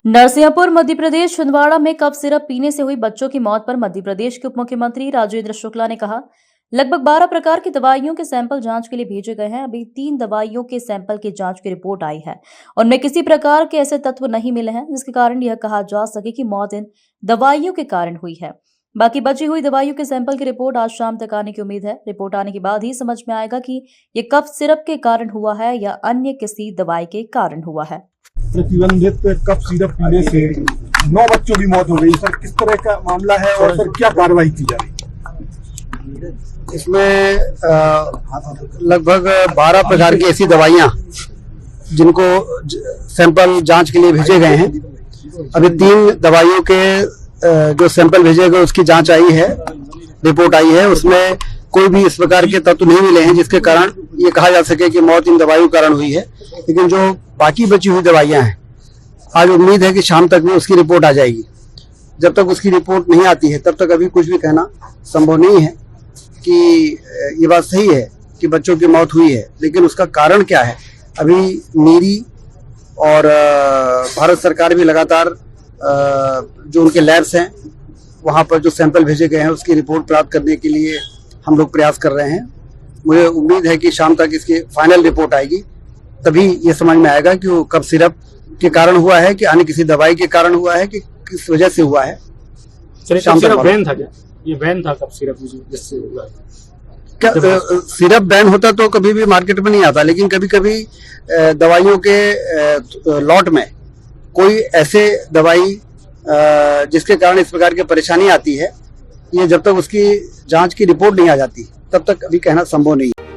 नरसिंहपुर मध्य प्रदेश छिंदवाड़ा में cough syrup पीने से हुई बच्चों की मौत पर मध्य प्रदेश के उप मुख्यमंत्री राजेंद्र शुक्ला ने कहा, लगभग 12 प्रकार की दवाइयों के सैंपल जांच के लिए भेजे गए हैं। अभी 3 दवाइयों के सैंपल की जांच की रिपोर्ट आई है। उनमें किसी प्रकार के ऐसे तत्व नहीं मिले हैं जिसके कारण यह कहा जा सके कि मौत इन दवाइयों के कारण हुई है। बाकी बची हुई दवाइयों के सैंपल की रिपोर्ट आज शाम तक आने की उम्मीद है। रिपोर्ट आने के बाद ही समझ में आएगा कि ये कफ सिरप के कारण हुआ है या अन्य किसी दवाई के कारण हुआ है। प्रतिबंधित कफ सिरप पीने से 9 बच्चों की मौत हो गई। सर, किस तरह का मामला है और सर क्या कार्रवाई की जा रही है? इसमें लगभग 12 प्रकार की ऐसी दवाइयां जिनको सैंपल जांच के लिए भेजे गए हैं। अभी 3 दवाइयों के जो सैंपल भेजे गए उसकी जांच आई है, रिपोर्ट आई है। उसमें कोई भी इस प्रकार के तत्व नहीं मिले हैं जिसके कारण ये कहा जा सके कि मौत इन दवाइयों के कारण हुई है। लेकिन जो बाकी बची हुई दवाइयां हैं, आज उम्मीद है कि शाम तक में उसकी रिपोर्ट आ जाएगी। जब तक उसकी रिपोर्ट नहीं आती है तब तक अभी कुछ भी कहना संभव नहीं है कि ये बात सही है कि बच्चों की मौत हुई है, लेकिन उसका कारण क्या है अभी मेरी और भारत सरकार भी लगातार जो उनके लैब्स हैं वहाँ पर जो सैंपल भेजे गए हैं उसकी रिपोर्ट प्राप्त करने के लिए हम लोग प्रयास कर रहे हैं। मुझे उम्मीद है कि शाम तक इसकी फाइनल रिपोर्ट आएगी, तभी ये समझ में आएगा कि वो कफ सिरप के कारण हुआ है कि अन्य किसी दवाई के कारण हुआ है कि किस वजह से हुआ है। शाम तक बैन था क्या? ये बैन था कफ सिरप जिससे हुआ? क्या सिरप बैन होता तो कभी भी मार्केट में नहीं आता, लेकिन कभी कभी दवाइयों के लॉट में कोई ऐसे दवाई जिसके कारण इस प्रकार की परेशानी आती है, ये जब तक उसकी जांच की रिपोर्ट नहीं आ जाती तब तक अभी कहना संभव नहीं है।